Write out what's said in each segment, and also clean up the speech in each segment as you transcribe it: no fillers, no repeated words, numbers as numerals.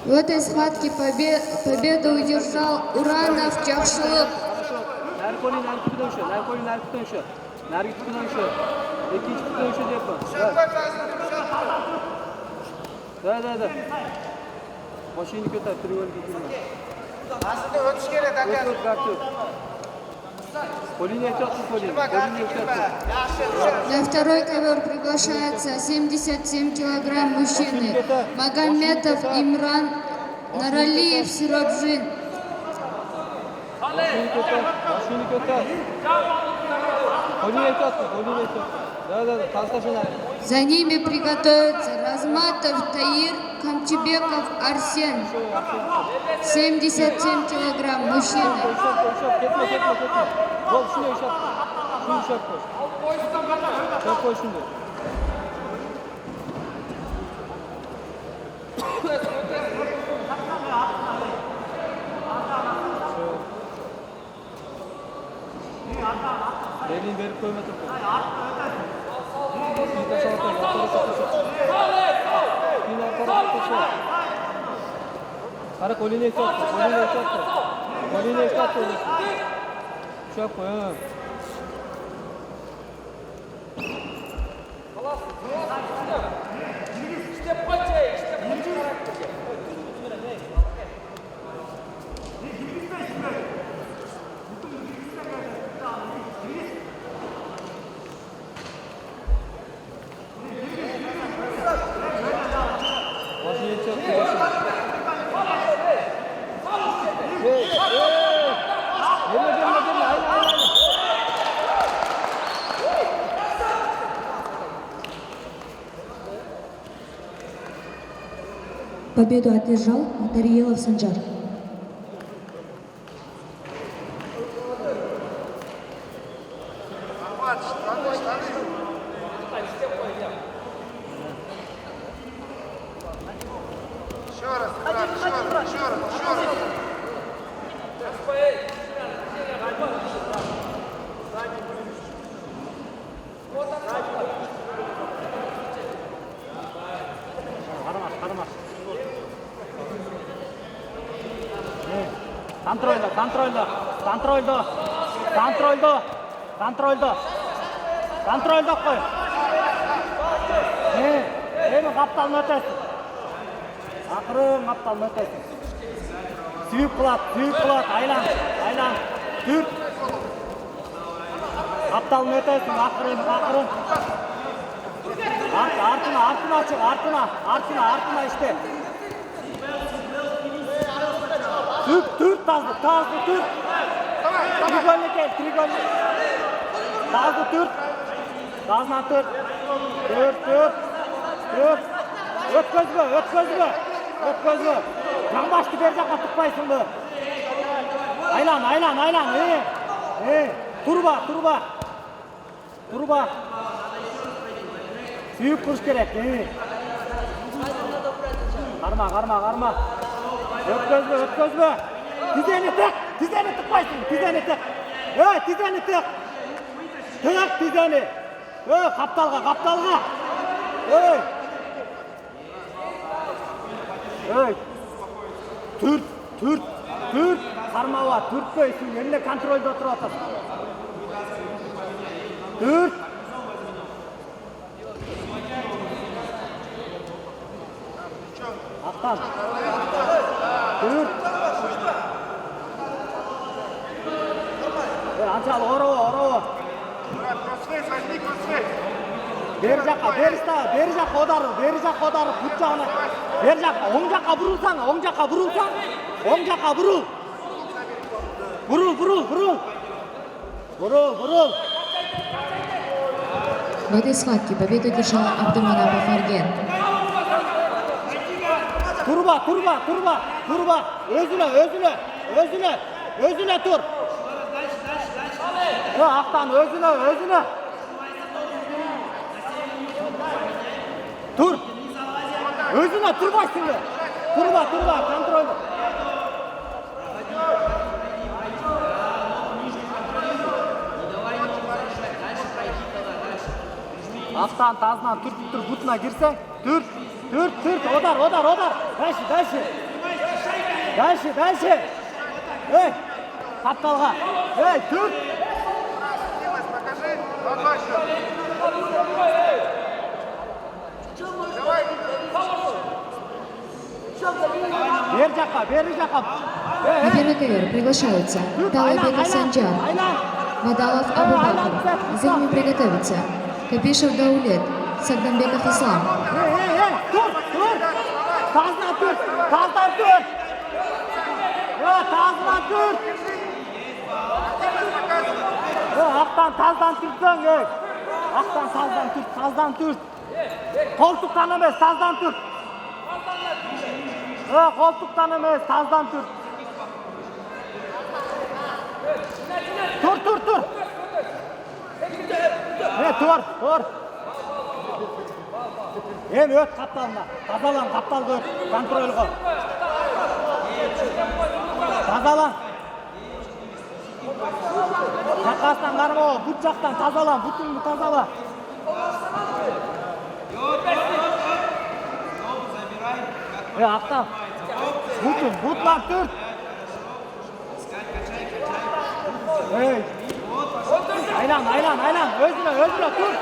В этой схватке победу удержал Уранов Жакшылык. На второй ковер приглашается 77 килограмм мужчины Магометов Имран, Наралиев Сиробжин. За ними приготовятся Разматов Таир, Камчебеков Арсен. 77 килограмм мужчины. Elini verip koymadı. Ara kolini eksattı. Kolini eksattı. Şu yap koy. Победу одержал Тариелов Санжар. Контрольда қой. Қапталын өтесің. Ақырын қапталын өтесің. Сүйіп қылат, айлан, дүр. Қапталын өтесің, ақырын. Артына çık, артына işte. Түр, тазды, түр. Тригольный кел, тригольный. Тазды түр. Тазынан түр. Түр. Өткөзбө. Жаңбашты бер жаққа тұқпайсың бі. Айлан. Турба. Сүйіп құрыш керек. Қарма. Өткөзбө. Тізені тұқпайсың. Тізені тұқ. Тізені. Қапталға. Түр. Қармауа, түртпейсің. Еліне контрольда отырып атасың. Түр. Ақтан. Түр. Анчалы оровы. Бері жаққа одары, бұт жағына. Бері жаққа, оң жаққа бұрылсаң. Бұрыл. В этой схватке победу одержал Абдуманапов Арген. Турба. Өзіне тұр. Ақтан, өзіне. Тур. Өзіне тұрбайсың бе? Турба, контрольды. Ақтан, тазынан, түр, бұтына кірсең. Түр. Одар. Дальше. Эй, қапталға. Эй, түр. Бері жаққа. На первый ковер приглашаются Талайбеков Санджар, Мадалов Абубакр. За ними приготовиться Капишев Даулет, Сагдамбеков Ислам. Түр. Тазынан түр. Ақтан таздан түртсең, таздан түр. Қолтықтан емес, таздан түр. Қолтықтан емес, таздан түр. Тұр. Тұр. Өт қапталына. Тазалан, қапталды өт. Контроль қол. Тазалан. Жаққасынан қарма, бұт жақтан тазалан, бұтыңды тазала. Ақтан. Бұтлан түр. Айлан. Өзіне, түр.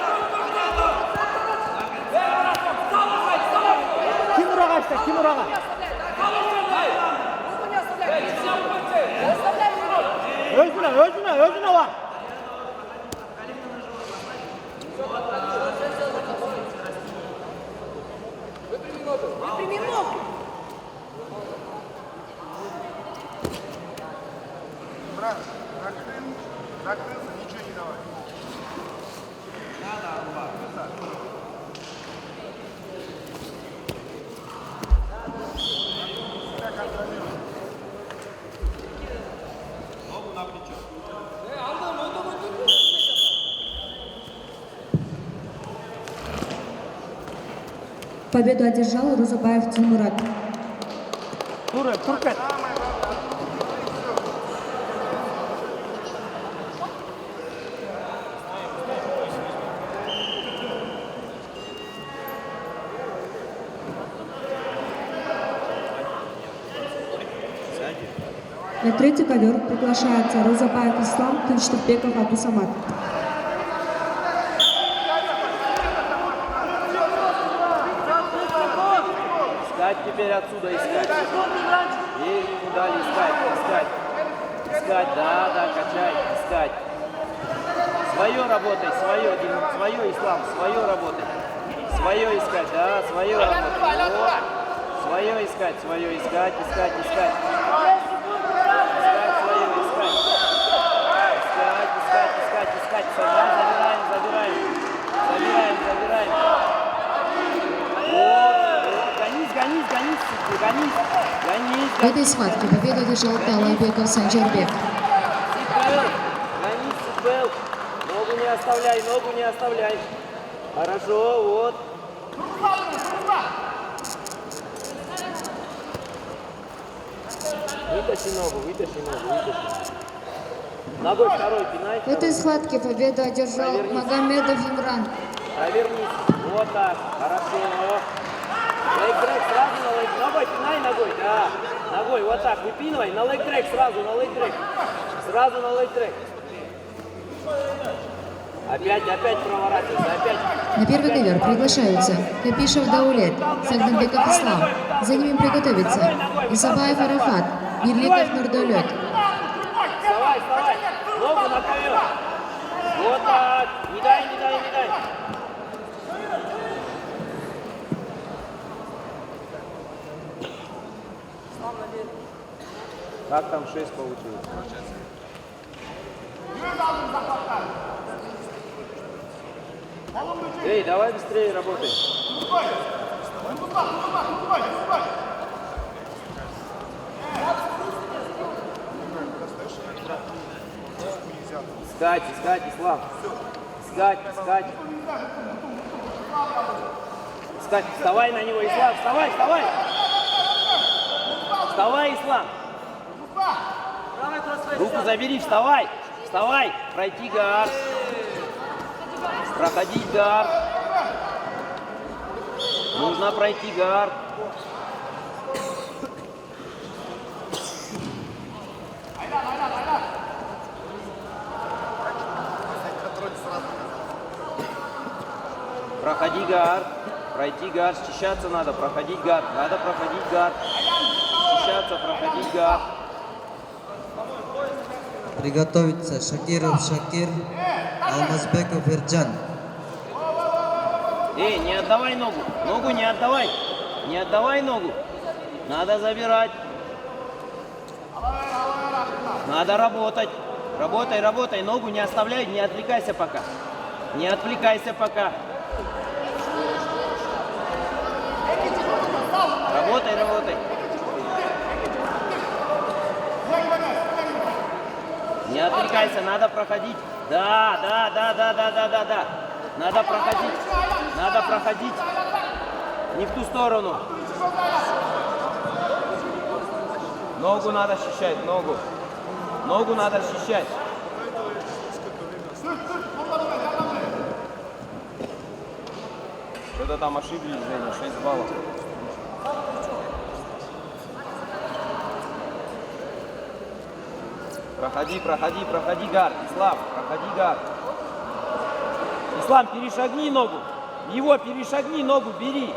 Ким ұраға? Өзіне var. Накрылся, ничего не давай. Ногу на плечо. Победу одержал Рузабаев Тимурат. Туркет. На третий ковер приглашается Рузабаев Ислам, Тынчтыкбеков Абусамат. Искать теперь отсюда, искать. Ей ему дали искать. Да, качай, искать. Свое работай, свое, Ислам, свое работай. Свое искать, да, свое работай. Вот. Свое искать. Искать. Забираем. Гонись. В этой схватке победу одержал Талайбеков Санджарбек. Гонись, Ногу не оставляй. Хорошо, вот. Вытащи ногу. Ногой второй пинай. В этой схватке победу одержал Магомедов Имран. Провернись. Вот так. Хорошо. Лейк-дрек сразу на лейк. Ногой пинай ногой. Да. Ногой вот так. Выпинывай. На лейк-дрек сразу. Сразу на лейк-дрек. Опять проворачивайся. На первый ковер приглашаются Капишев Даулет, Сагдамбеков Ислам. За ними приготовиться Исабаев Арафат, Мирликов Нурдолет. Вставай. Ногу на ковер. Вот так. Не дай. Как там 6 получилось? Эй, давай быстрее работай. Искать, Ислам. Искать. Вставай на него, Ислам. Вставай, Ислам. Руку забери, вставай. Пройти гард. Проходить гард. Нужно пройти гард. Проходи гард. Пройти гард. Счищаться надо. Проходить гард. Надо проходить гард. Счищаться, проходить гард. Приготовиться. Шакиров Шакир, Алмазбеков Ирджан. Эй, не отдавай ногу. Ногу не отдавай. Не отдавай ногу. Надо забирать. Надо работать. Работай, работай. Ногу не оставляй, не отвлекайся пока. Не отвлекайся пока. Работай, работай. Не отвлекайся, надо проходить. Да. Надо проходить. Надо проходить. Не в ту сторону. Ногу надо ощущать, ногу. Ногу надо ощущать. Что-то там ошиблись, Женя, 6 баллов. Проходи гард, Ислам, проходи гард. Ислам, перешагни ногу. Его перешагни ногу, бери.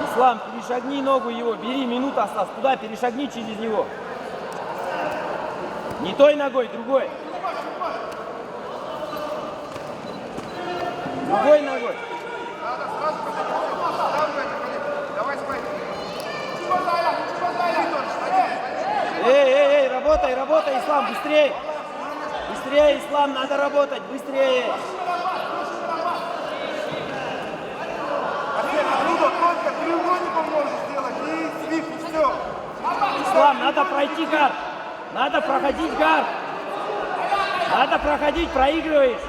Ислам, перешагни ногу его, бери, минута осталась. Туда перешагни через него. Не той ногой, другой. Другой ногой. Давай спать. Эй, работай, Ислам, быстрее. Быстрее, Ислам, надо работать, быстрее. Оттуда только треугольником можешь сделать и свип, и все. Ислам, надо пройти гард. Надо проходить гард. Надо проходить, проигрываешь.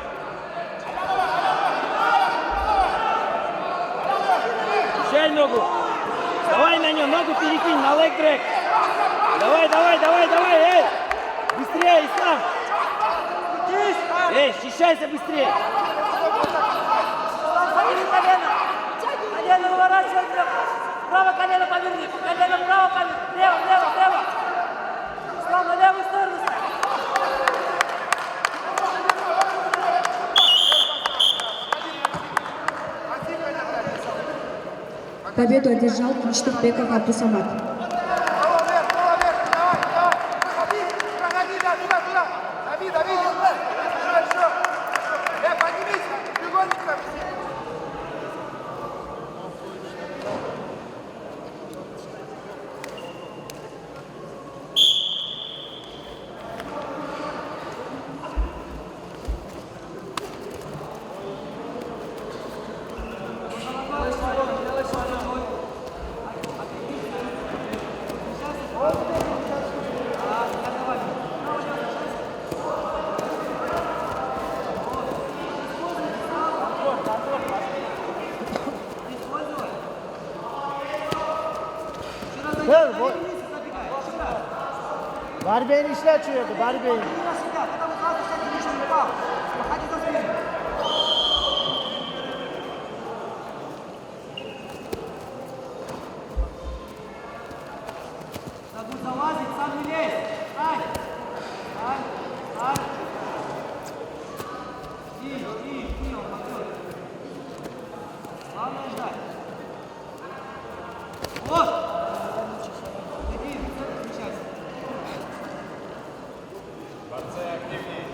Включай ногу. Давай на нее, ногу перекинь, на лэг-трек. Давай, эй. Быстрее, Ислам. Эй, счищайся быстрее. Колено выворачивай вверх. Право колено поверни. Колено вправо поверни. Лево. Ислам, на левую сторону. Победу одержал Тынчтыкбеков Абдусамат. Дави. Хорошо. Поднимись. Треугольник там. Barbeyin işler çürüyordu, barbeyin. Залазить, сам не лезь. Ай. Жди, он пойдет. Главное ждать. Вот. Иди, встречайся. Борцы активнее.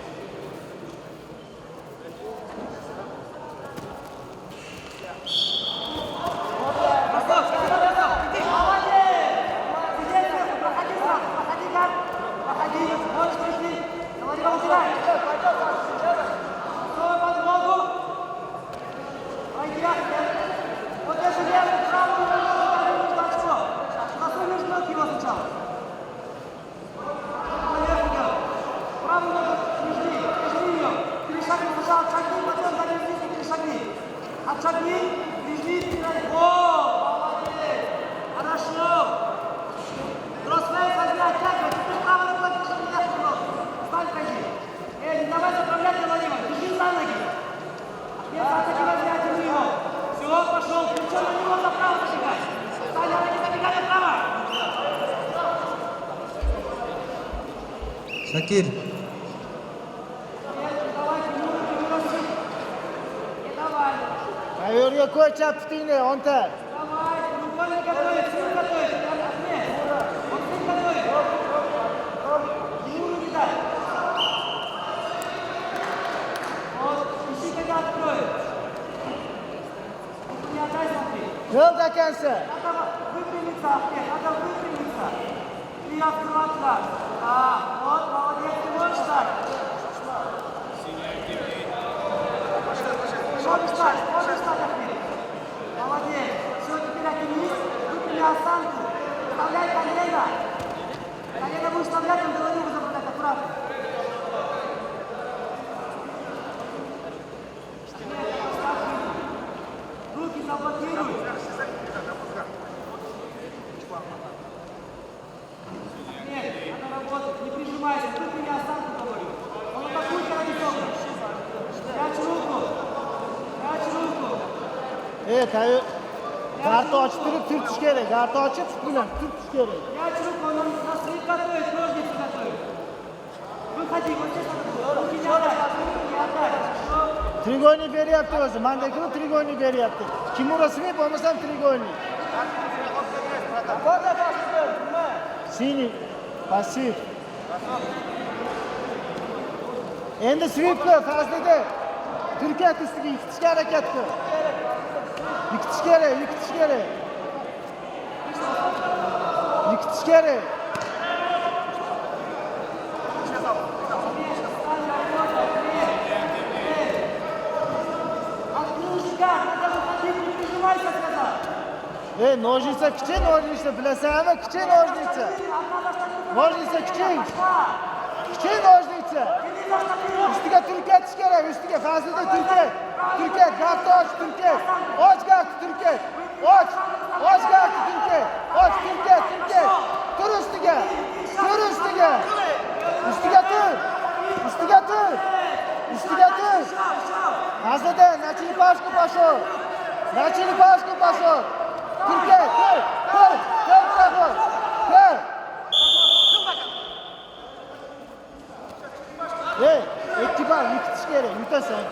Отшагни, прижми, о, молодец, хорошо. Тросфейс возьми, оттягивай, теперь право на платье, чтобы не дашь ног. Встань, ходи. Не давай заправлять, Владимир, держи за ноги. Ответ за ноги возьми, оттяни его. Что на него направо забегать? Саня, не забегай направо! Shakir. Qayoqqa qo'y chap putingni, o'nta. Давай, рукой готовить, сил готовить. Нет, вот сил готовить. Юру не дай. Вот, ищи, когда откроет. Не отдай, смотри. Yo'lda ekansan. Надо выпрямиться, Ахмед, надо выпрямиться. И открываться. Да, вот, молодец, ты можешь так. Можешь так, Ахмед. Молодец. Все, теперь оттянись, выпрями осанку. Вставляй колено. Колено будешь вставлять, он голову забрать, аккуратно. Руки заблокируй. Нет, надо работать, не прижимайся, выпрями осанку, говорю. Он атакует, когда не трогай. Прячь руку. Прячь руку. Kartı açıp durup turtish kerak. Kartı açıp sut bilan turtish kerak. Прячь руку, он на свет готовит, ножницы готовит. Выходи, вот здесь надо. Руки не отдай, не отдай. Trigoyni beryapti o'zi. Mendekini trigoyni beryapti. Kim urasimi bo'lmasam trigoyni. Sini pasiv. Endi swipni Fazlida Turkiya ustiga yikitishga harakat qil. Yikitish kerak, yikitish kerak. Yikitish kerak. Ножница kichik, nojница, bilasanmi? Kichik nojница. Nojница kichik. Kichik nojница. Ustiga turkatish kerak, ustiga Fazlida turkat. Turkat, gapni och, turkat. Och gapni turkat. Och gapni turkat. Och turkat, turkat. Tur ustiga. Tur ustiga. Ustiga tur. Ustiga tur. Ustiga tur. Fazlida, на черепашку пошел. На черепашку пошел. Turkat, tur. Ikki bal yutitish kerak, yutasan.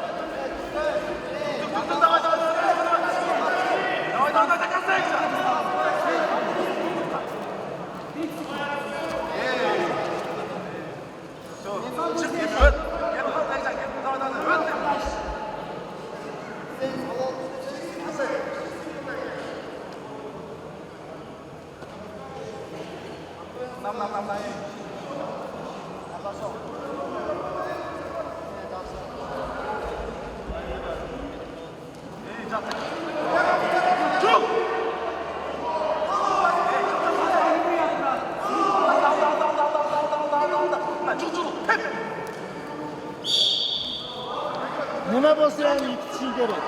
Nima bo'lsa ham yutitishing kerak.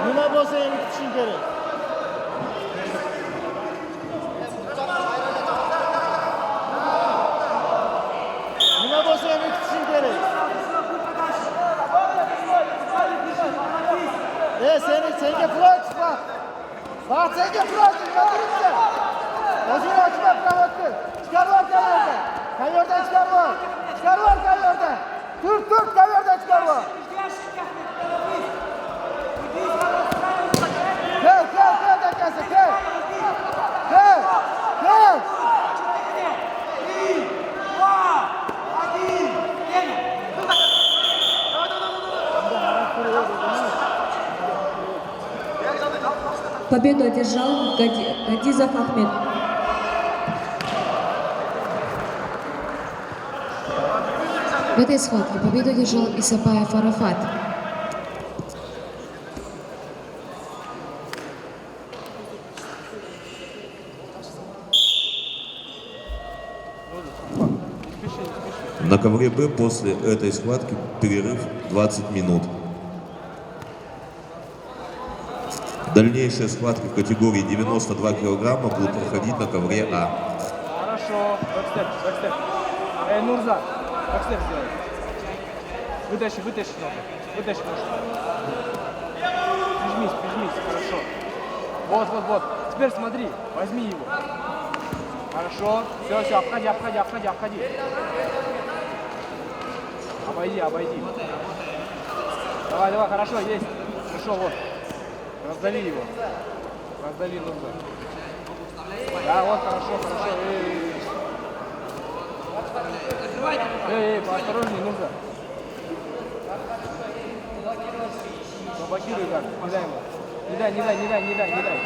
Nima bo'lsa ham yutitishing kerak. Nima bo'lsa ham yutitishing kerak. Senga floyd chiqma. Vaqt senga floyd chiqma turibsan. O'zing ochma provodni. Chiqarib qayordan. Qayordan chiqarib. Chiqarib qayordan. Tur, qayordan chiqarib. Kel, dakasi, kel. Kel. 3, 2, 1, время. Победу одержал Гадизов Ахмед. В этой схватке победу одержал Исапаев Арафат. На ковре Б после этой схватки перерыв 20 минут. Дальнейшие схватки в категории 92 килограмма будут проходить на ковре А. Хорошо. Бэкстеп. Нурза, бэкстеп сделай. Вытащи ногу. Вытащи ножку. Прижмись, хорошо. Вот. Теперь смотри, возьми его. Хорошо. Все, обходи. Обойди. Давай, хорошо, есть. Хорошо, вот. Раздави его. Раздави нужно. Да, вот, хорошо. Эй, поосторожнее, нужно. Блокируй, как, не дай ему. Не дай.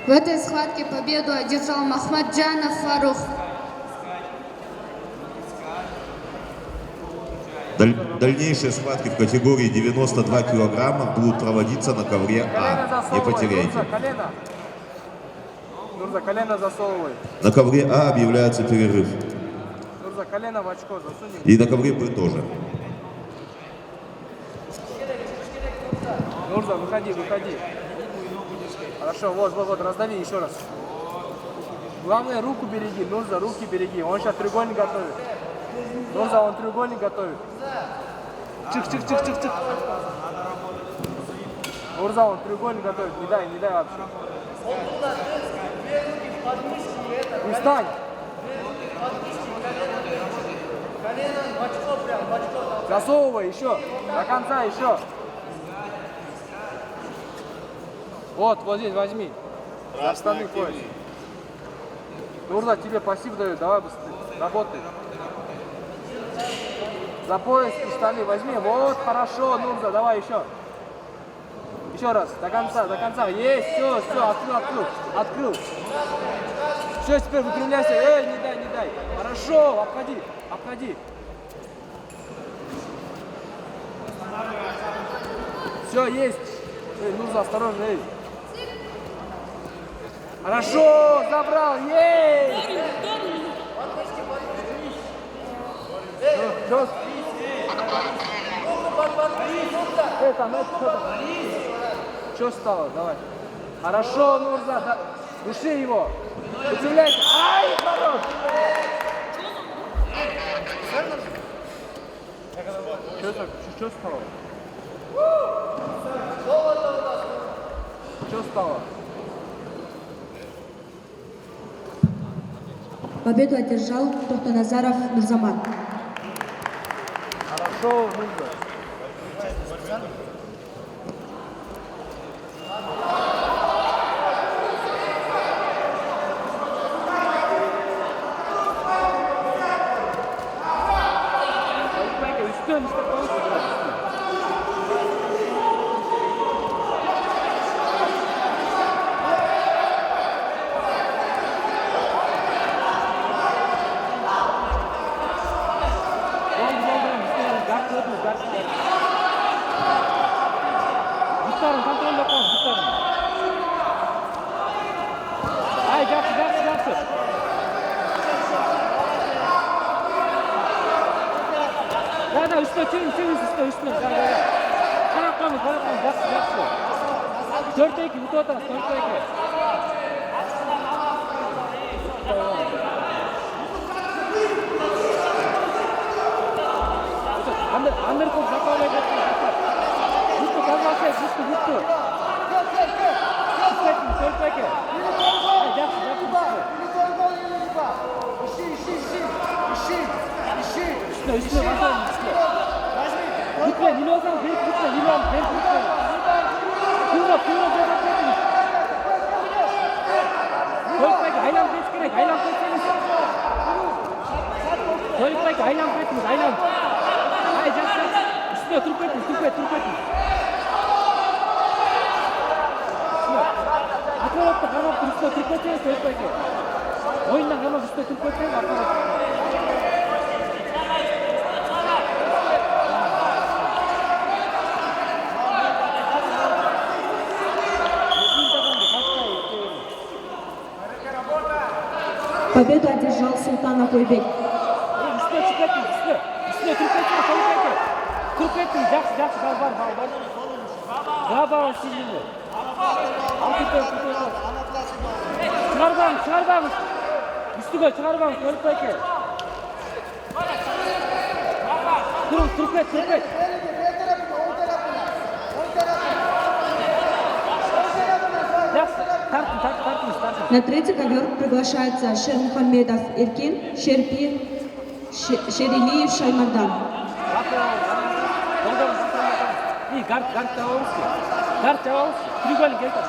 В этой схватке победу одержал Махмаджанов Фарух. Дальнейшие схватки в категории 92 килограмма будут проводиться на ковре А. Не потеряйте. Нурза, колено засовывай. На ковре А объявляется перерыв. Нурза, колено в очко засунем. И на ковре Б тоже. Нурза, выходи. Хорошо, вот, раздави еще раз. Главное, руку береги, Нурза, руки береги. Он сейчас треугольник готовит. Нурза, он треугольник готовит. Чих. Нурза, он треугольник готовит. Не дай вообще. И встань. Засовывай еще. До конца еще. Вот здесь возьми. За штаны пояс. Нурза, тебе пассив дают. Давай быстрее. Работай. За пояс и штаны возьми. Вот, хорошо, Нурза. Давай еще. Еще раз. До конца. Есть, все. Открыл. Все, теперь выпрямляйся. Не дай. Хорошо, обходи. Все, есть. Нурза, осторожно, Хорошо, забрал, есть! Что стало? Давай. Хорошо, Нурза, души его. Удивляйся. Ай, хорош! Что стало? Что стало? Победу одержал Тохтоназаров Нурзамат. Хорошо, Нурза. Üstüne. Kanatlarımız. Jakşı. 4-2, bu taraf 4-2. Amerika zakolayacak. Güçlü kazanacak, güçlü. 4-2. Üstüne basalım. Lütfen, Lilo'dan lütfen. Kıvra cevap verin. Koyuktaki aylan pes gerek, aylan peseniz. Koyuktaki aylan pesiniz, aylan. Hayır, Jakşı. Üstüne turp etiniz. Akvarotta kanaptır, üstüne turp etiniz, koyuktaki. Oyundan kanap üstüne turp etiniz, akvarotta. Победу одержал Султанов Ойбек. Üstüne çıkartın, üstüne turp ettin, Jakşı, bal var. Daha silindi. Çıkar bağımız. Üstüne çıkar bağımız, koyup Turpet. На третий ковер приглашается Шермухамедов Иркин, Шерилиев Шаймардан. Гард Таваровский. Треугольник это.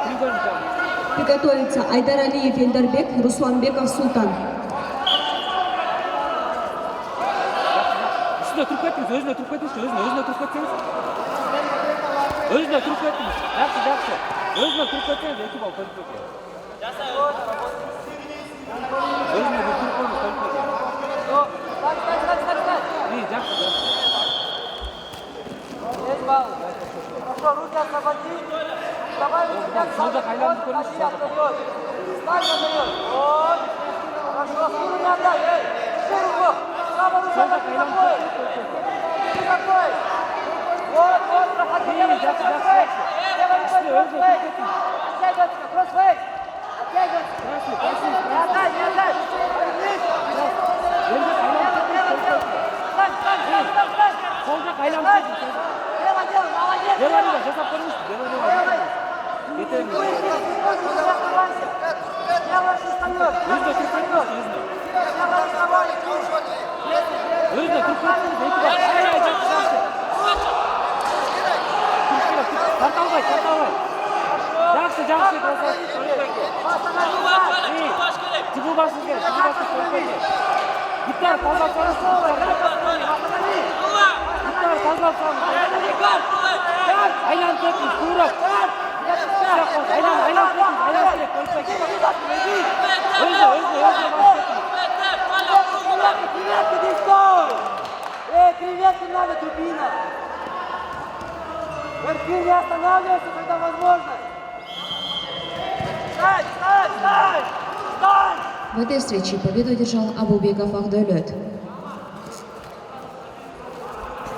Треугольник. Приготовится Айдаралиев Эльдарбек, Русланбеков Султан. Özüne Türk ettiniz. Özüne Türk ettiniz. Yaxşı. Özüne Türk ettiniz. Ekip al. Özüne bir Türk olmuş. İyi, yaxşı. Хорошо, руки освободи. Давай руки Solda kaylandı konuş. Стань наперед. Вот. Хорошо, скору не отдай. Эй, держи руку. Правая рука такой. Такой. Вот, проходи. Левая рука кроссфейс. Оттягивается, кроссфейс. Оттягивается. Не отдай. Встань. Solda kaylandı. Лево делай, молодец. Devamlı жасап konuş. Левой. Yeterli. Левая не встает. Özüne Türk ettiniz. Левая вставай. Özüne Türk ettiniz. Ekip al. Tartalbay. Yaxşı. İyi. Tipu basın gerek. Gitler fazla Aylan tekniz. Kuyruk. Aylan tekniz. Özüne Эй, привет, не надо, дубина! Эркин, не останавливайся, когда возможно! Встань! В этой встрече победу одержал Абубеков Ахдолет.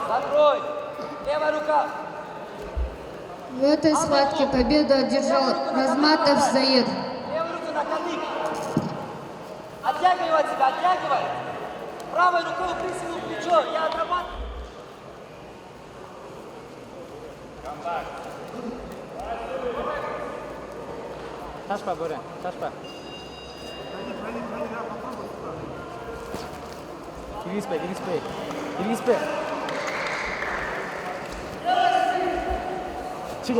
Закрой! Левая рука! В этой схватке победу одержал Разматов Заир. Левую руку на кадык! Оттягивай себя, оттягивай! Правой рукой упри себе в плечо, я отрабатываю! Taşpa böyle. Girispey. Çık.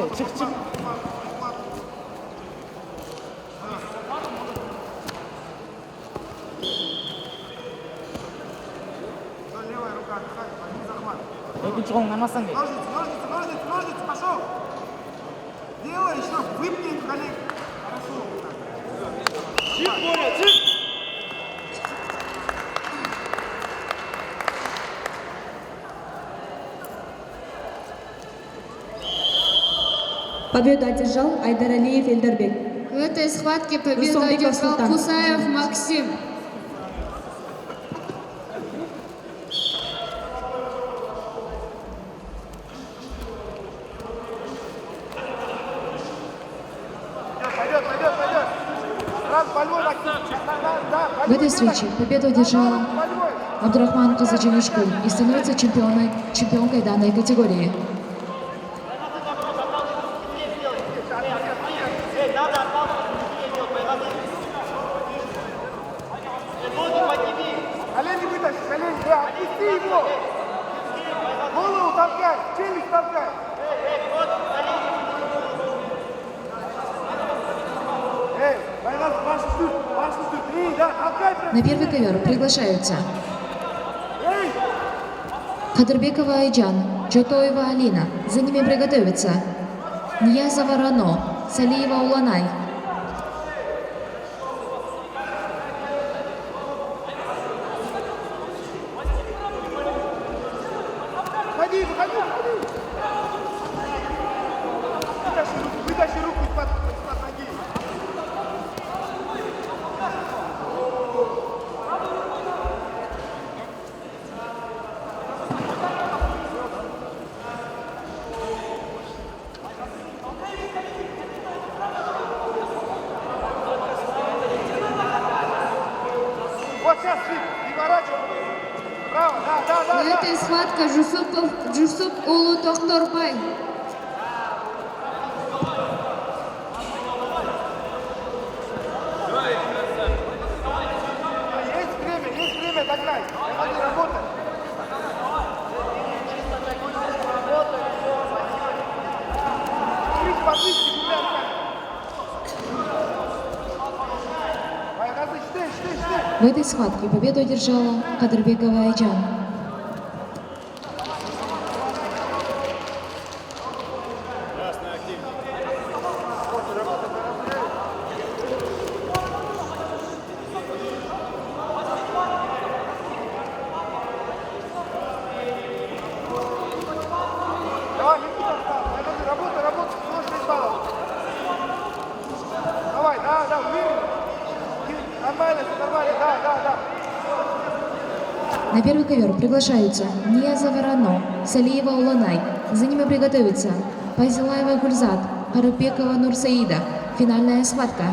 Левая рука, один захват. Екінші қолың намасан кей. Ножницы, пошел. Делай еще, выпни коллег. Хорошо. Чип, Боря, чип. Победу одержал Айдаралиев Эльдарбек. В этой схватке победу Русланбеков одержал Султан. Кусаев Максим. Пойдет. Сразу больной В этой встрече победу одержал Абдурахман Казачевичкуль и становится чемпионкой данной категории. Колени вытащи, отпусти его. Голову толкай, челюсть толкай. Эй, ваши штуки, толкай прям. На первый ковер приглашаются Кадырбекова Айджан, Джотоева Алина. За ними приготовиться Ниязова Рано, Салиева Уланай. Выходи. Вытащи руку из-под ноги. Вот сейчас, Фик, не ворачивай. Браво, да. В этой схватке Жусуп Улу Тохторбай. Есть время догнать. Давай, работай. Смотрите, подвижки, ребята. В этой схватке победу одержала Кадырбекова Айджан. Давай, минуту осталось. Работай, всего 6 баллов. Давай, да, уверенно. Нормально, да. На первый ковер приглашаются Нияза Варано, Салиева Уланай. За ними приготовятся Пайзилаева Гульзат, Карапекова Нурсаида. Финальная схватка.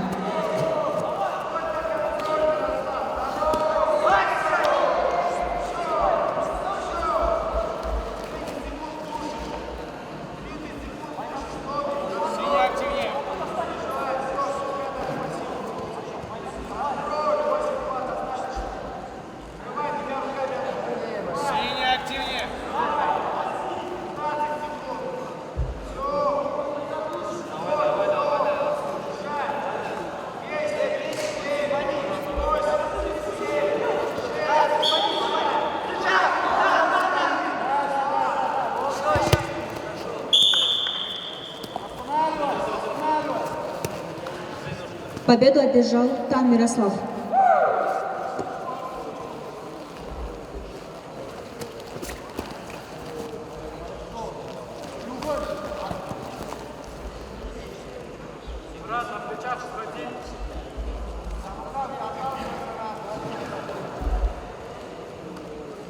Победу одержал Тан Мирослав.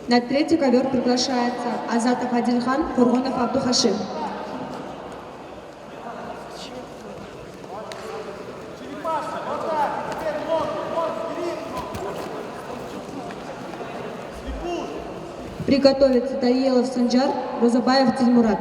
На третий ковер приглашается Азатов Адильхан, Фургонов Абдухашим. Приготовится Тариелов Санджар, Розабаев Тильмурат.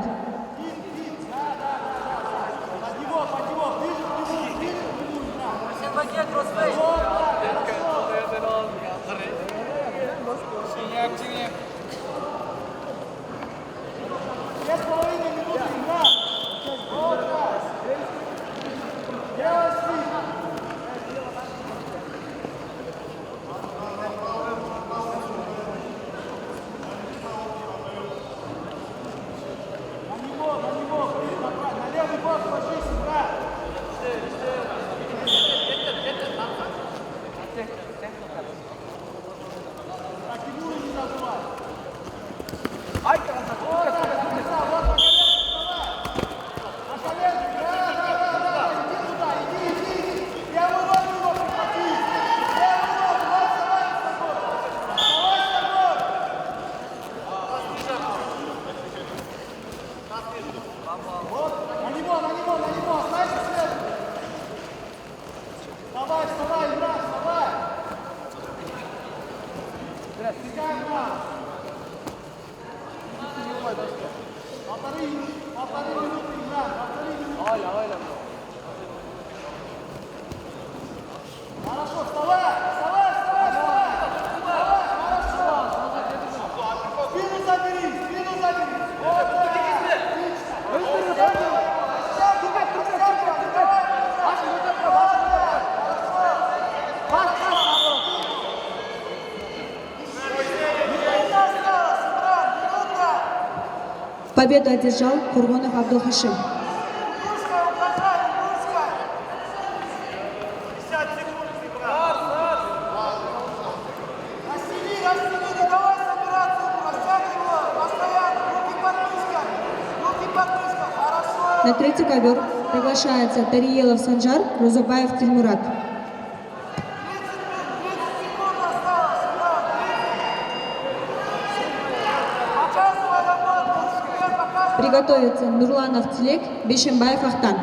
Победу одержал Фургонов Абдухашим. На третий ковер приглашается Тариелов Санджар, Розабаев Тильмурат. Приготовится Нурланов Тилек, Бишембаев Ахтан.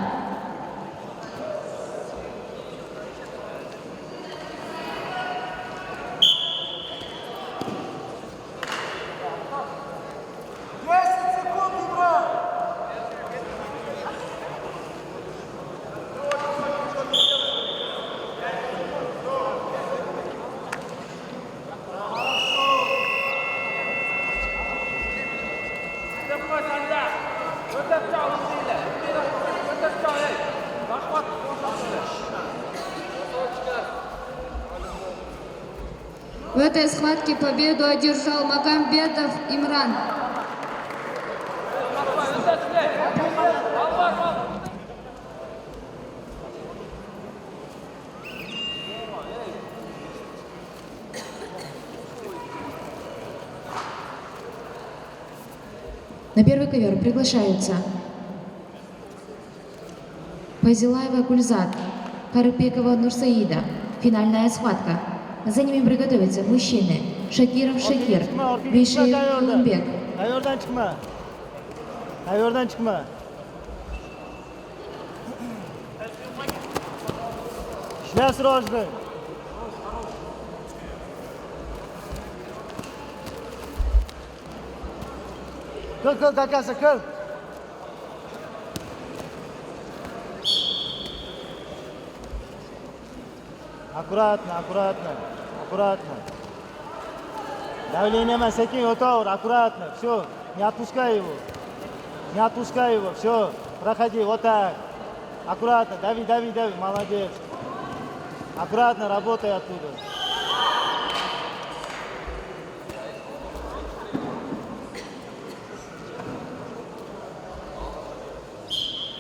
В этой схватке победу одержал Магомбетов Имран. На первый ковер приглашаются Фазилаева Гульзат, Карыпекова Нурсаида. Финальная схватка. За ними приготовятся мужчины Шакиров Шакир, Бишиев Улымбек. Ayyordan chiqma. Ayyordan chiqma. Ishla Sirojni. Qil dakasi qil. Аккуратно. Давление emas, sekin o'taver, аккуратно. Все, не отпускай его. Все, проходи, вот так. Аккуратно, дави, молодец. Аккуратно работай оттуда.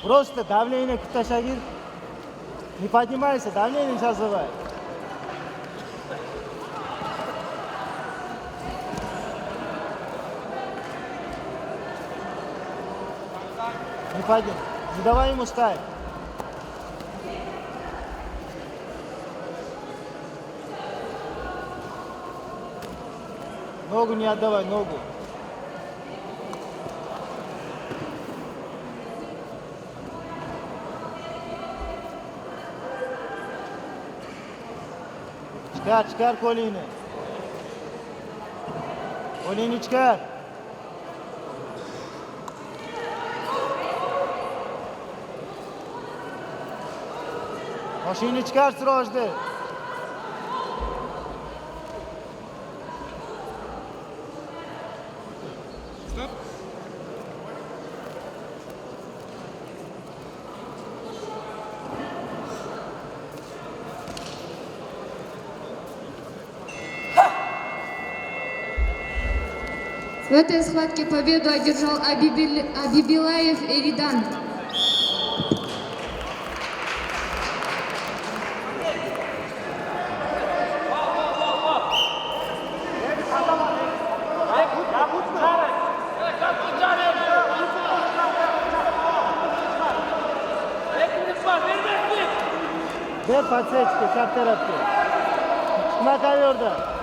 Просто давление Киташагир. Не поднимайся, давление сейчас называй. Не поднимай. Не давай ему ставить. Ногу не отдавай, ногу. Çıkar kolini. Kolini çıkar. Başını çıkar Sirojni. В этой схватке победу одержал Абибилаев Эридан. Ver подсечки, как тарafki. Çıkma kayorda.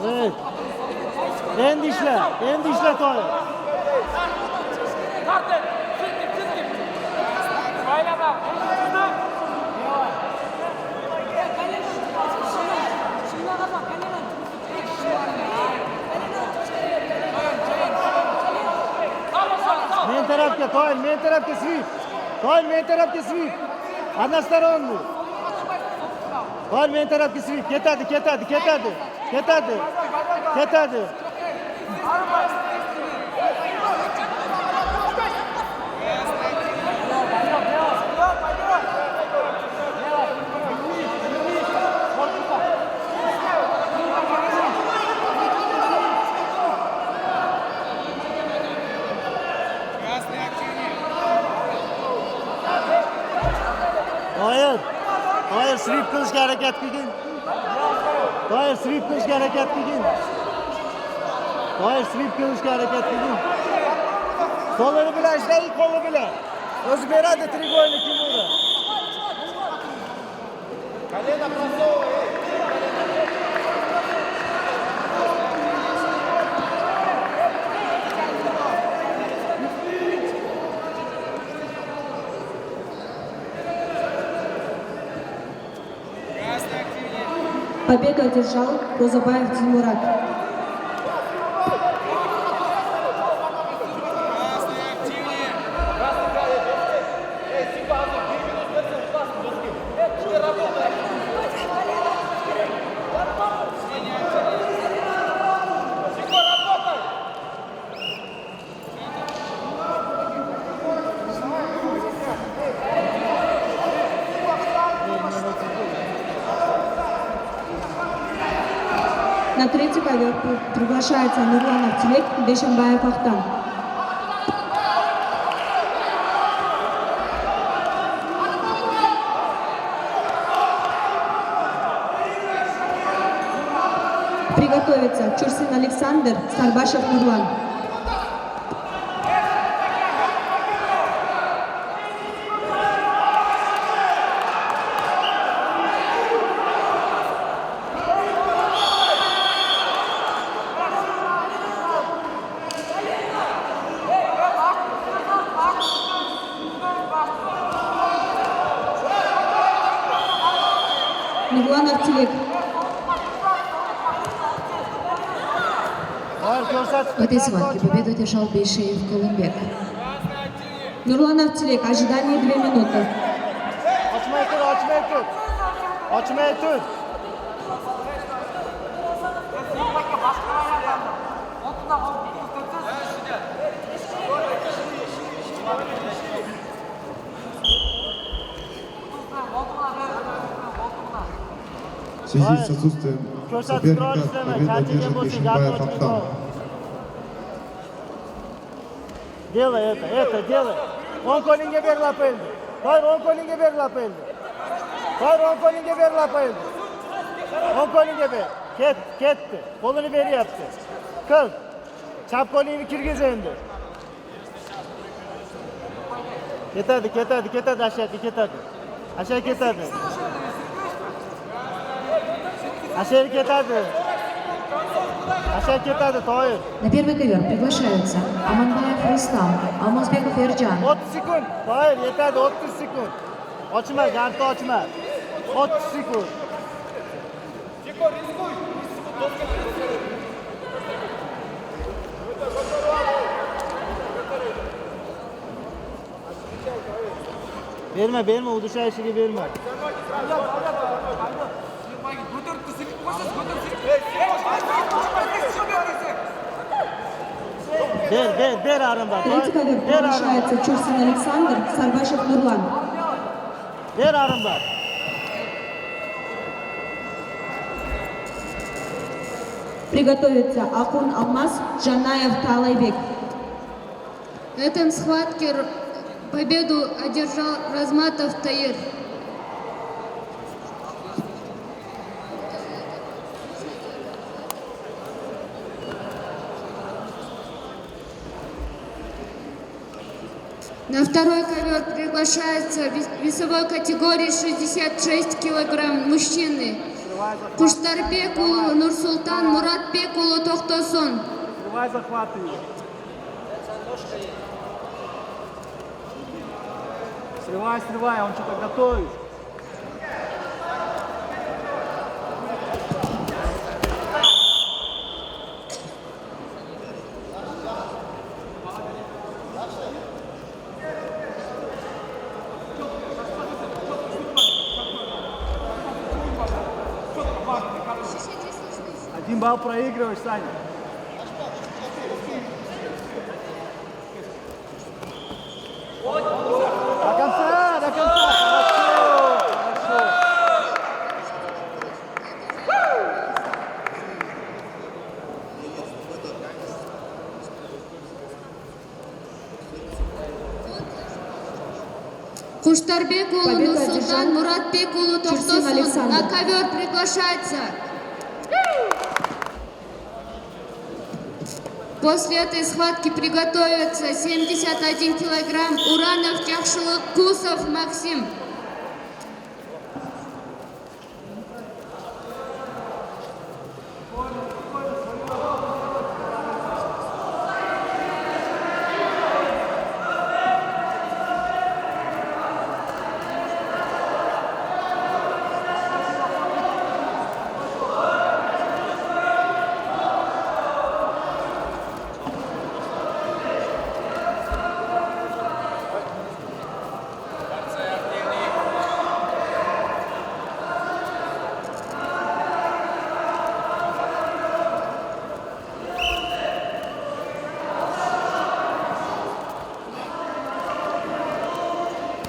Evet. Endi işle toy. Мен тарafga toy, men tarafga свип. Toy, men tarafga свип. Односторонний. Toy, men tarafga свип. Ketadi. Toyir, sweep qilishga harakat qilgin. Toyir, sweep qilishga harakat qilgin. Toyir, sweep qilishga harakat qilgin. Qo'lini bilan ishlang, qo'li bilan. O'zi beradi trigoyni kimura. Колено просовывай. Победу одержал Розабаев Тимурат. На третий ковер приглашается Нурланов Тилек, Бешенбаев Ахтам. Приготовиться Чурсин Александр, Сарбашев Нурлан. Нурланов Тилек. В этой схватке победу одержал Бейшеев Колумбек. Нурланов Тилек. Ожидание 2 минуты. Ochmay tur. В связи с отсутствием соперника победу одержит Бешенбаев Ахтам. Делай это делай. Он qo'lingga ber lapeldi. Toyir, o'ng qo'lingga ber lapeldi. Toyir, o'ng qo'lingga ber lapeldi. O'ng qo'lingga ber. Ketdi. Qo'lini beryapti. Qil. Chap qo'lingni kirgiz endi. Ketadi, ashyoqqa ketadi. Ashyoqqa ketadi. Ashyoqqa ketadi. Ashyoqqa ketadi, Toyir. На первый ковер приглашаются Аманбаев Рустам, Алмазбеков Эрджан. 30 sekund. Toyir, yetadi 30 sekund. Ochma, garni ochma. 30 sekund. Berma, udishayishiga berma. Ber arımbar. Третий ковер приглашается Чурсин Александр, Сарбашев Нурлан. Ber arımbar. Приготовиться Ахун Алмаз, Жанаев Талайбек. В этом схватке победу одержал Разматов Таир. На второй ковер приглашается в весовой категории 66 килограмм мужчины. Куштарбекулу Нурсултан, Муратбекулу Тохтосон. Срывай захваты. Срывай, он что-то готовит. Один балл проигрываешь, Саня. До конца, до конца. Хорошо. Куштарбек улы Победу Нурсултан одержал Муратбек улы Чурсин Тохтосун Александр. на ковер приглашается. После этой схватки приготовится 71 килограмм Уранов Тяхшилык Кусов Максим.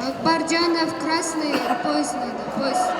Акбарджанов красный пояс надо, пояс.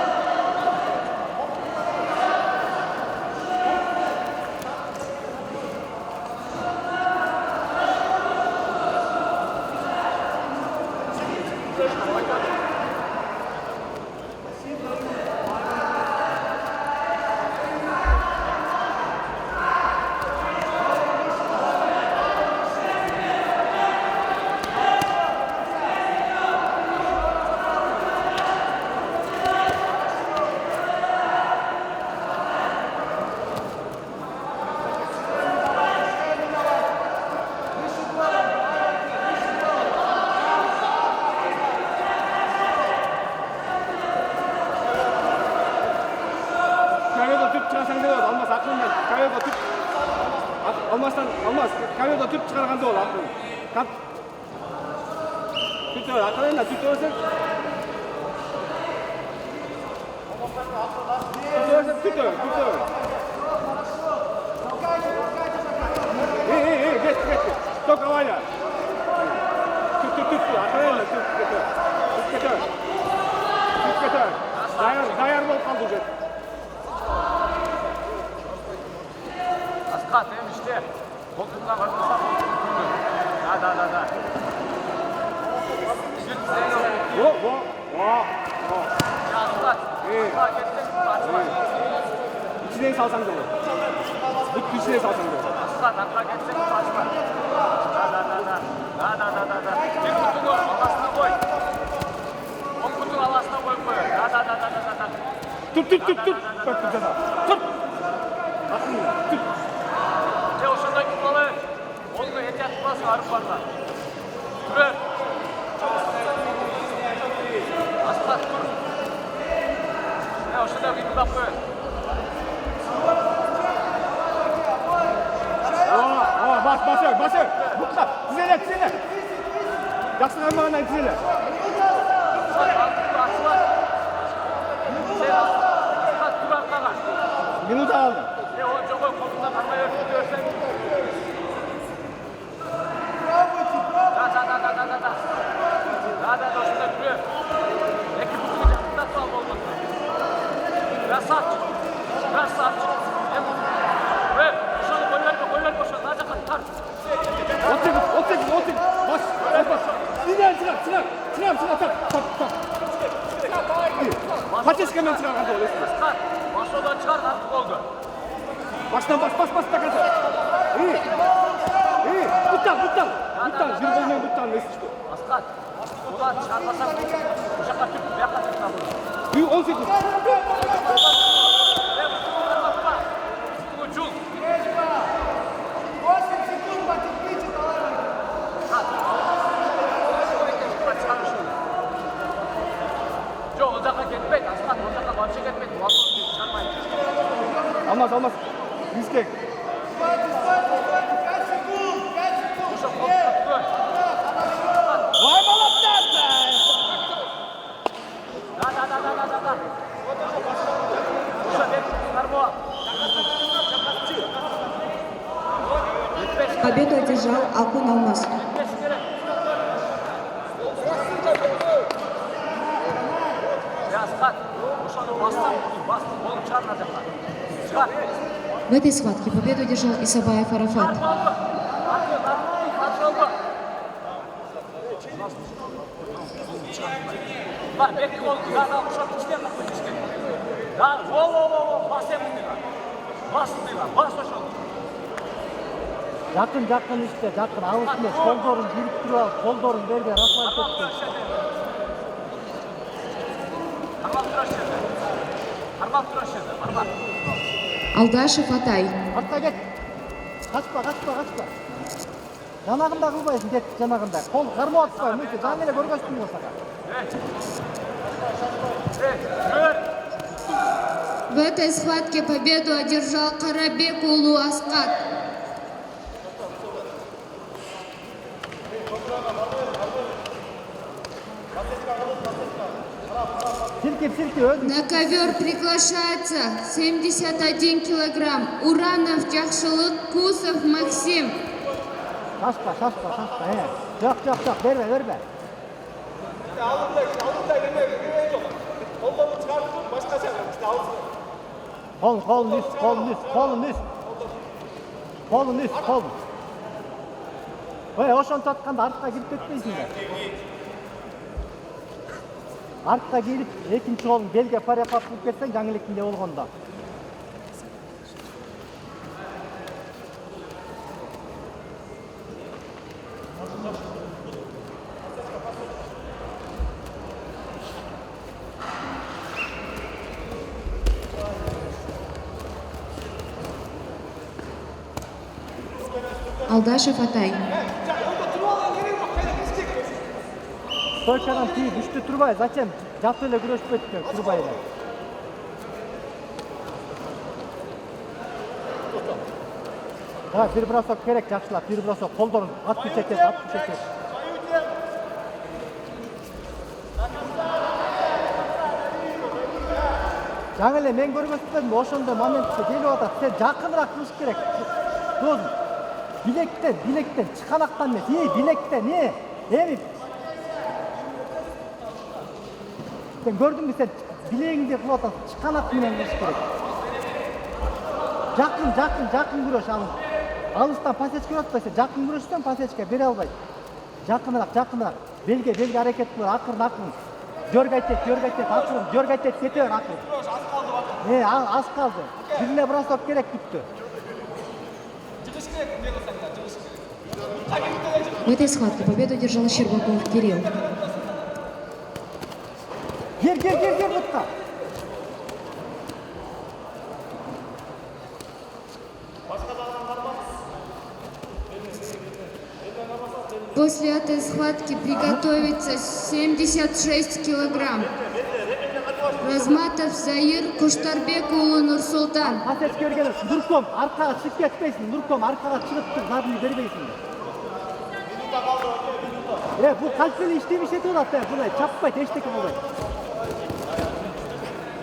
Kavyoda tüp çıkarsan da ol, Almaz aklından. Kavyoda tüp. Almaz. Kavyoda tüp çıkarsan da ol aklından. Kap. Tüp öyle, aklından tüp öyle. Tüp öyle. İyi, geç. Çok havayla. Tüp. Aklından tüp. Dayar bol kaldı hocam. Asqat, işte. Koltuğundan bakırsa Da. Süt seni yok. Ya Asqat. Asqat etsin. İçine salsan da olur. Bu içine salsan da olur. Asqat, Asqat etsin. Da. Bir kutunu alasına koy. O kutunu alasına koy. Da. Tut. Bak güzel. Tut. Aklından tut. Ne hoşuna gitmeli. Onu ehtiyat tutmasın arıp varlar. Durur. Asqat dur. Ne hoşuna gitmeli. Bas. Bukla. Tizele. Yaxşı qalmağından tizele. Asqat dur arqaga. Minut aldı. Ne o jogo kolundan arqaya ötüp görsen. Da hoşuna durur. Eki bu kıcakta tual oldu. Biraz saç. Şunu koylar koşun. Naca katlar. Otur. Bas. Dinlen çırak. Paçeşkemen çıkar hadi öyle. Asqat. Başodan çıkar artık oldu. Baştan bas takası. İyi. Buttan. Bir kolundan buttan ne sıçtı. Asqat. Ulan çıkarmasak bu şaka tüp. Bu yaka tüp namur. Büyük 18. Ucul. Жоқ, ол жаққа кетпейді, Асқат, ол жаққа вообще кетпейді. Уақыт шығармайды. Almaz. Biskek. Uşaq қолды тұтты. Vay balaplar be. Да. Uşaq бек, Нарбова. Победу одержал Акун Алмаз. Асқат, ошаны бас, қолын шығар мына жаққа. Шығар. В этой схватке победу одержал Исабаев Арафат. Атшы алды. Бар, бек қол, зада ұшақ күштен қойды. Да, о, бас еміндіға. Бас дейла, бас ошол. Жақын іште, жақын алыс емес. Қолдорын жүріп тұру ал, қолдорын берге Рафаэль кетті. Арман тұраш еді, Арман. Алдашев Атай. Артқа кет. Қашпа. Жанағында қылбайсың, кет жанағында. Қол қармау атыспай, мүлкі жаңеле көргөстің болсаға. В этой схватке победу одержал Карабек Улу Аскат. На ковер приглашается 71 килограмм. Уранов Тяхшылык Кусов Максим. Шашпа. Жоқ, бербе. Қолын үст. Ой, ошон татқанда артқа кирип кетпейсің бе? Артқа кирип, екінші қолын белге парақат қылып кетсең, жаңылектінде болғанда. Алдашев Атай. Стойкадан тиіп, үшті тұрбай, зачем? Жаты еле күрөшпөйт тұрбай еле. Bir бросок керек, жақшылап, bir бросок. Қолдарын атты чекет. Жаңыле, мен көргөстүм, ошондо моментте келип атат. Сен жакыныраак кылыш керек. Дозун. Билектен, чыканактан эмес, билектен, эми. Сен көрдүңбү, сен билегиңди кылып атасың, чыканак менен кылыш керек. Жакын күрөш алып. Алыстан пасечке атпайсың, жакын күрөшсөң пасечке бере албайт. Жакыныраак. Белге аракет кыл, акырын. Жөргөйтет, акырын, жөргөйтет, кете бер акырын. Аз калды. Бирле бросок керек бүттү. В этой схватке победу одержал Щербаков Кирилл. Гер, бутка. После этой схватки приготовится 76 килограмм. Разматов Заир, Куштарбек Улу Нурсултан. Пасечке бергенде Нурком аркага чыгып кетпейсиң, Нурком аркага чыгып туруп задын бербейсиң. Бул кальций иштемеш этип атат, булай чаппайт, эчтеке болбойт.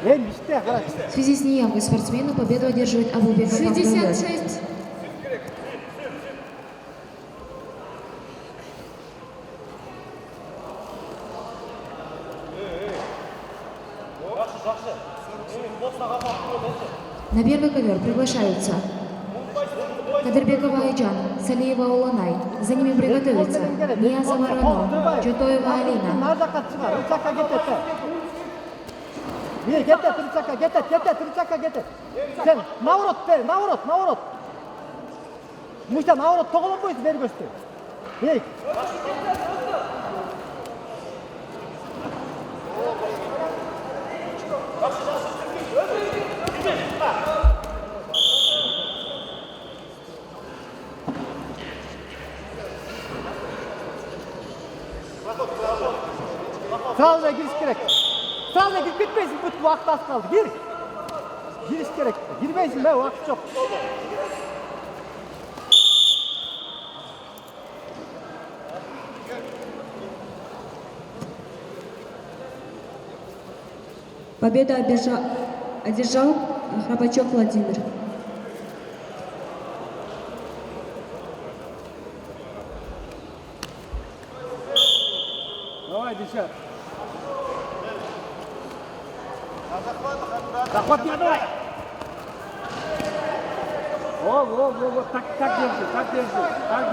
Иште, карач. В связи с неявкой спортсмена победу одерживает Абубеков Абдуллет. 66. На первый ковер приглашаются Кадырбекова Айджан, Салиева Уланай. За ними приготовиться Ниязова Рано, Жотоева Алина. Кетет. Сен наворот. Мушта наворот тоголонбойсуң бергөстү. Sağına giriş gerek. Sağına girip gitmesin, bu vakit az kaldı. Giriş gerek. Girmeysin be, vakit çok. Победу одержал Храпачев Владимир. Давай, десят. Захват не давай. Вот, так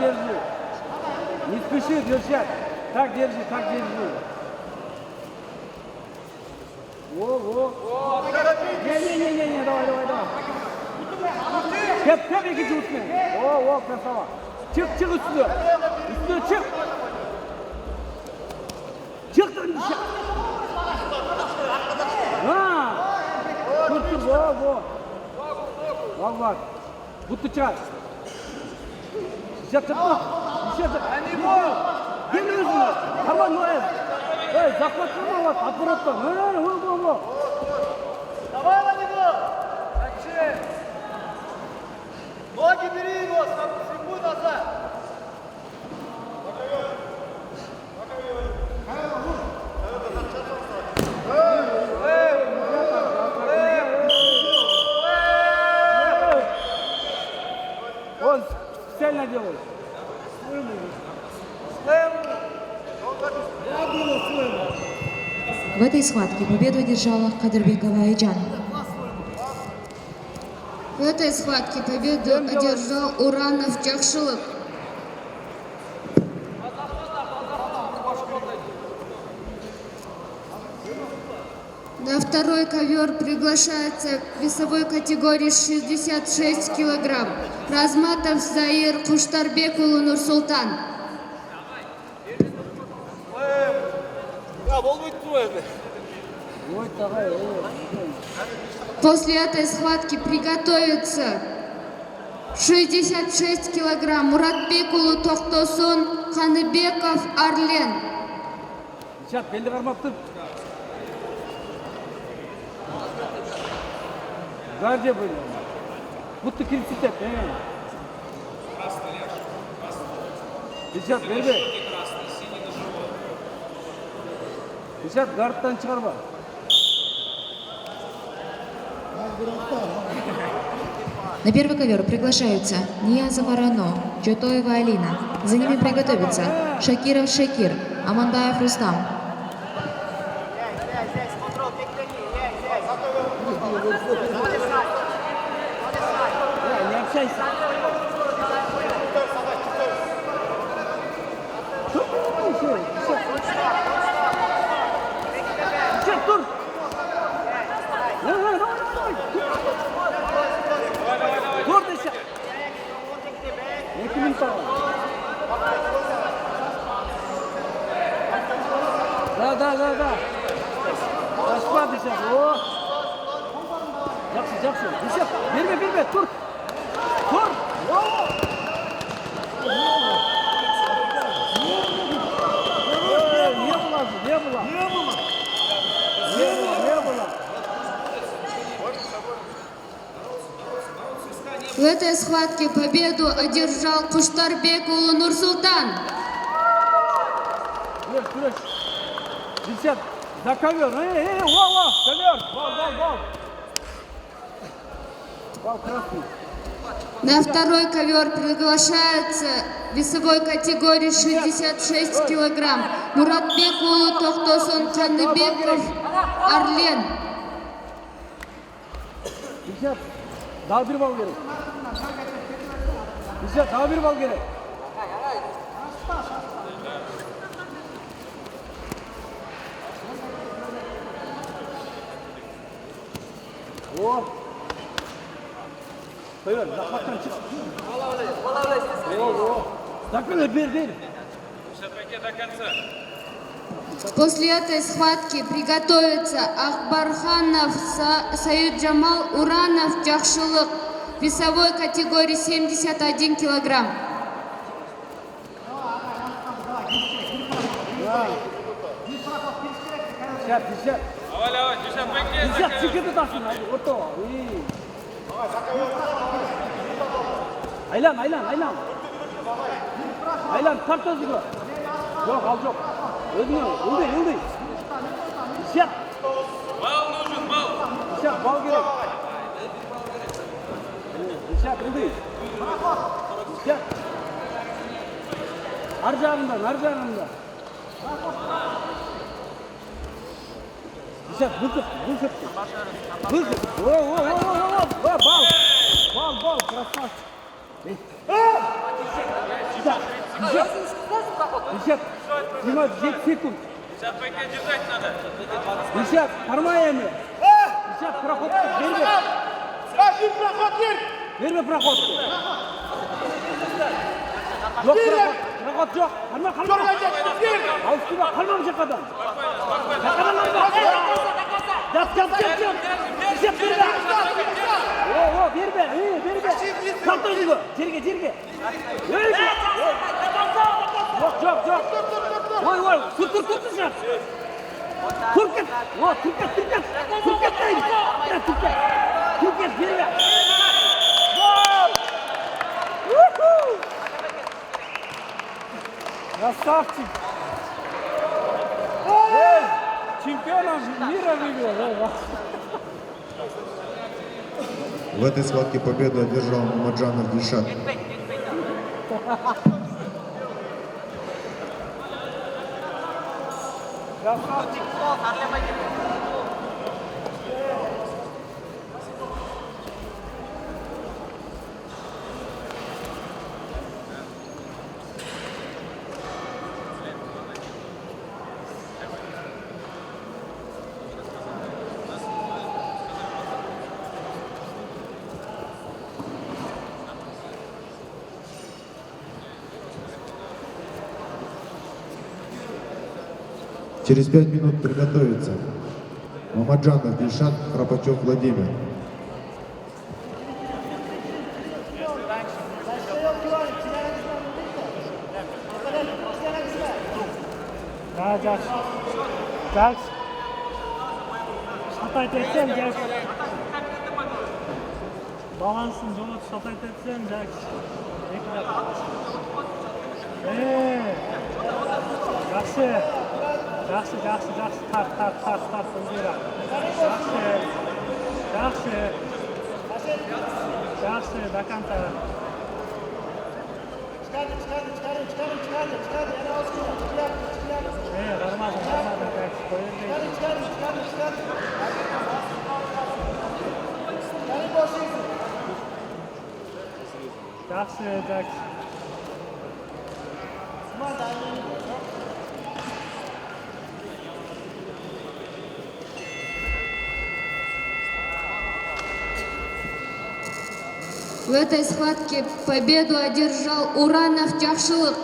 держи. Не спеши держать. Так держи, так держи. Во. Не, давай. Кеп, екінші үстіне. О, красава. Çık üstüne. Üstüne çık. Çıktın dışarı. Ha. Dur, Bak. Бутты чай. Сейчас çıkma. Gel özüne. Tamam Noel. Захватывай вас аппараттан. Во. Давай на него. Ноги бери его, секунду назад. Он специально делает. В этой схватке победу одержала Кадырбекова Айджан. В этой схватке победу одержал Уранов Джахшылык. На второй ковер приглашается в весовой категории 66 килограмм Разматов Заир Куштарбекулы Нурсултан. После этой схватки приготовится 66 килограмм Муратбекулы Токтосун Ханыбеков Арлен. Сейчас, белді қармап тұр. Гарде были. Будто крититет. Сейчас, белді. Сейчас, гардтан шығарма. На первый ковер приглашаются Ниязова Рано, Джотоева Алина. За ними приготовятся Шакиров Шакир, Амандаев Рустам. Не общайся. Сейчас, тур. Давай. Гордыйся. 2 минут. Да. Раскладывайся. О. Жақсы. Берме, тур. Не было. В этой схватке победу одержал Куштарбекулы Нурсултан. Күреш. 50. За ковер. Ковер. Бал красный. На второй ковер приглашается в весовой категории 66 килограмм Муратбекулы Токтосун Ханыбеков Арлен. 50. Daha bir bal gerek. 50. Daha bir bal gerek. O. Hayır, zaklattan çık. Закрыли, бери. После этой схватки приготовится Ахбарханов Саюд Джамал Уранов Джахшылык весовой категории 71 килограмм. Сейчас. Сейчас, çıkıntı taşın. Orta. Aylan. Aylan, tart özgür. Yok, al yok. Özgür, yıldı. İşyat. Bal нужен, bal. İşyat, bal gerek. İşyat, yıldı. İşyat. Arjanında. İşyat, bıkıp. Bal, красавчик. İşyat. Ильшат, снимать 7 секунд. Сейчас пойти держать надо. Ильшат, нормально. Ильшат, проход. Верно проход. Yok prоход yok. Kalma. Al üstüne kalmam şakadan. Şakadan alma. Yap. Ильшат, verme. Verme. Kalktın gibi. Cerge. Yok. Oy. Tut Ильшат. Türket. Değil. Türket verme. Красавчик! Чемпионом мира выиграл! В этой схватке победу одержал Мамаджанов Дильшат. Красавчик! Через 5 минут приготовиться. Мамаджанов Дильшат, Храпачев Владимир. Жақсы. Шатайт етсем, жақсы. Балансын жолы шатайт етсем, жақсы. Жақсы. Тарт, өзгері. Жақсы, до конца. Çıkardı. Нормально. Çıkardı. Жақсы. В этой схватке победу одержал Уранов Тяхшылык.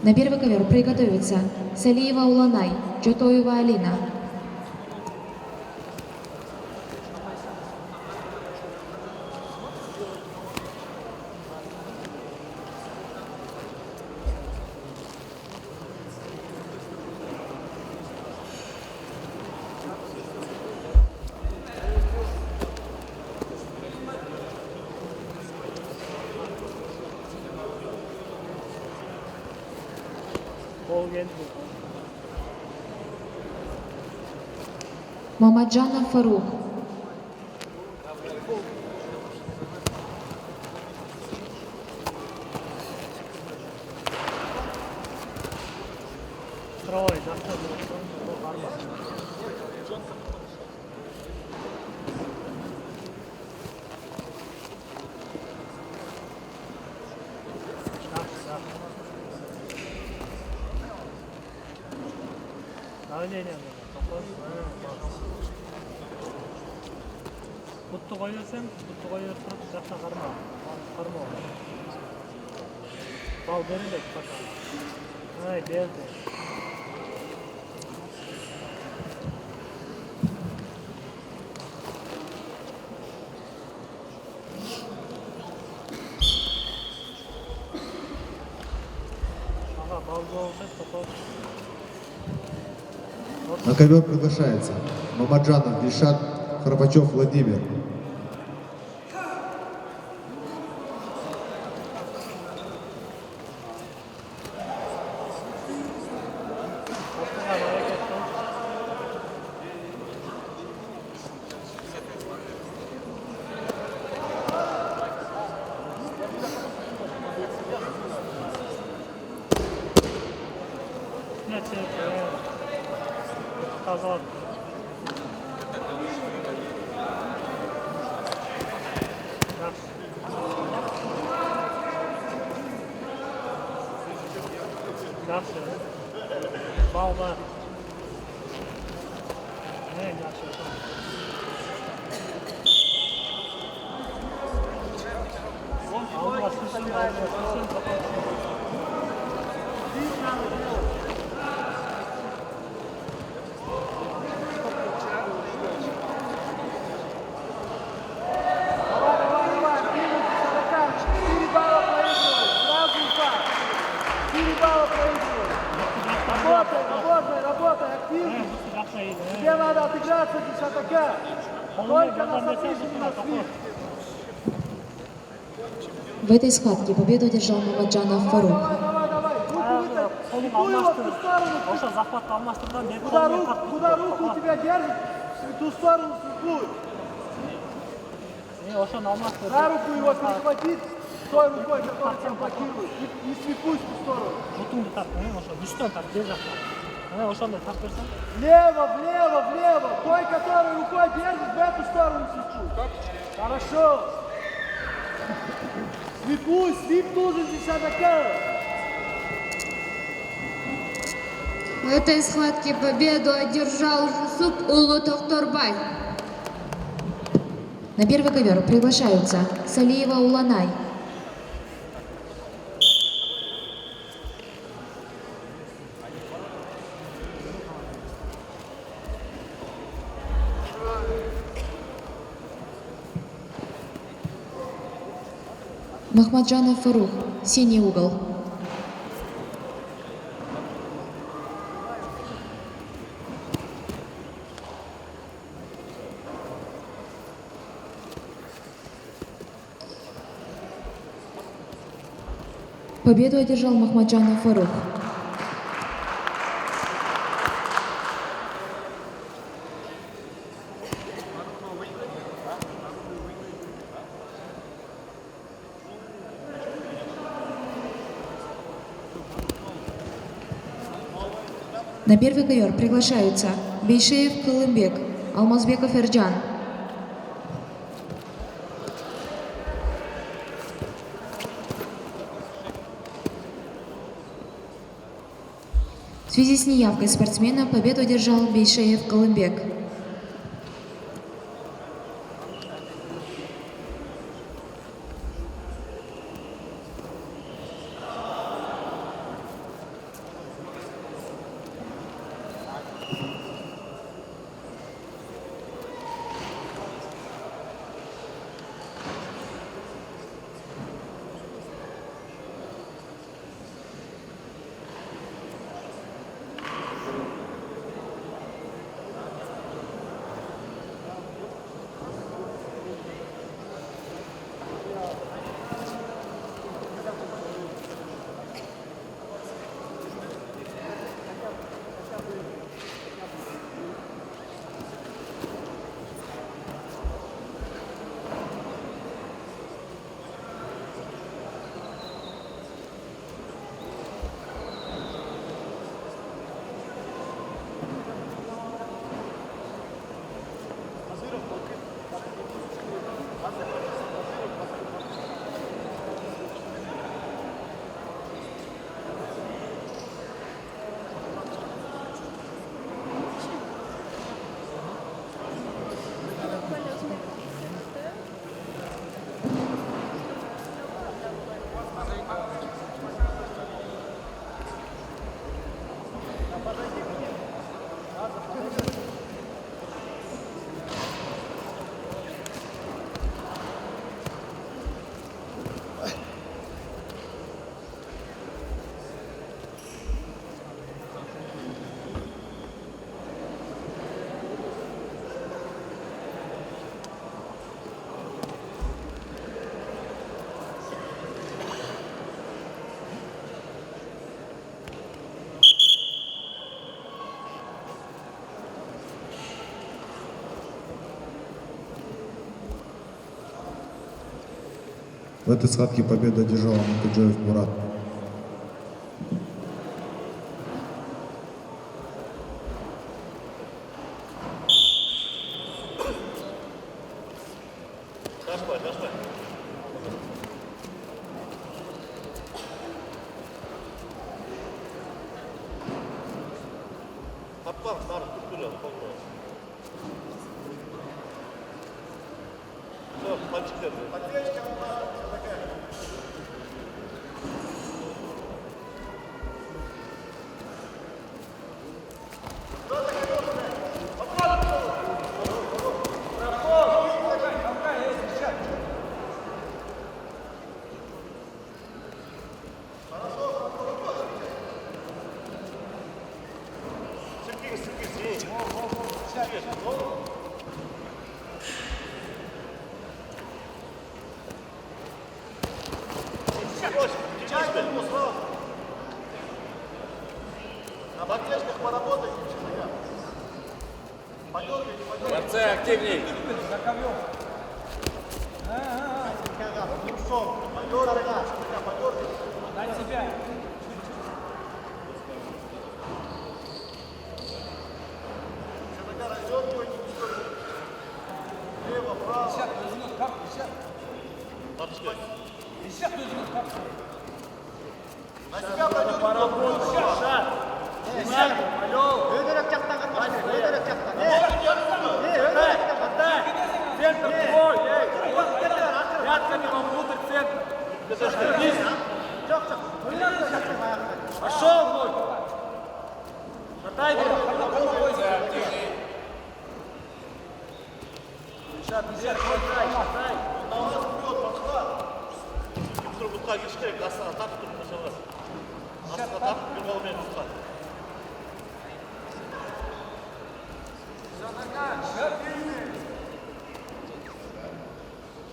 На первый ковер приготовиться Салиева Уланай, Джотоева Алина. Мамаджанов Фарух. Құтты қойырсың, тұрып жақса қарма. Бал берілек бақа. Берді. Бал болды, На ковер приглашается Мамаджанов Дильшат, Храпачев Владимир. тазалап. Yaxshi. Bog'da. Yaxshi. Работай, активно. Тебе надо отыграться здесь, атака. Только на соперника на свист. В этой схватке победу одержал Мамаджанов Фарух. Куда руку у тебя держит, в ту сторону свекуй. За руку его перехватить, той рукой, которая тебя блокирует. И свекуй в ту сторону. Влево. Той, которая рукой держит, в эту сторону свекуй. Хорошо. Свип нужен здесь атака. В этой схватке победу одержал Жусуп Улу Тохторбай. На первый ковер приглашаются Салиева Уланай, Махмаджанов Фарух, синий угол. Победу одержал Махмаджанов Фарух. На первый ковер приглашаются Бейшеев Калымбек, Алмазбеков Эрджан. В связи с неявкой спортсмена победу одержал Бейшеев Калымбек. В этой схватке победу одержал Мукаджоев Мурат. Борцы, активней. Дай себя. Центр твой, пятками вам внутрь центр. Пошел мой. Шатай,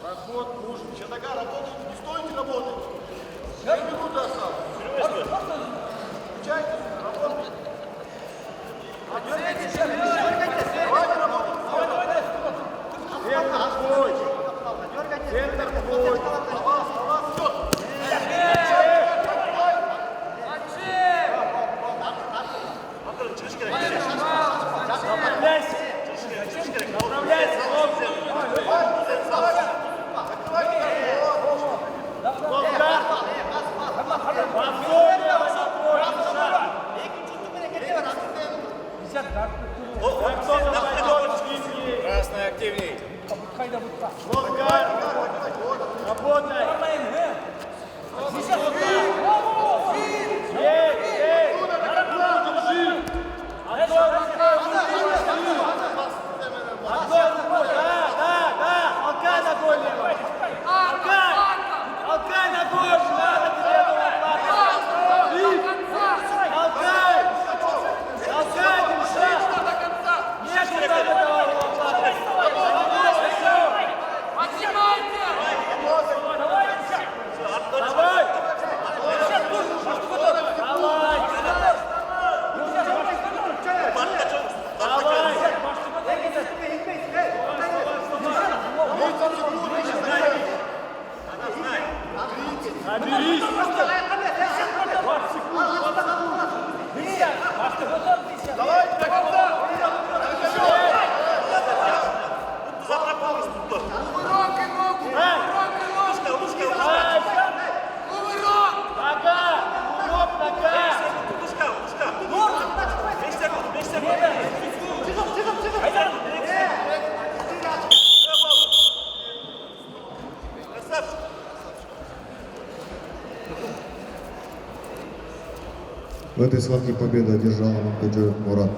Проход нужен. Сейчас нога работает, не стойте работать. 5 минут осталось. Включайте, работайте. Давайте работать. Центр твой. Центр твой. Красный, активней. Работай. В этой схватке победу одержал Мамгаджоев Мурат.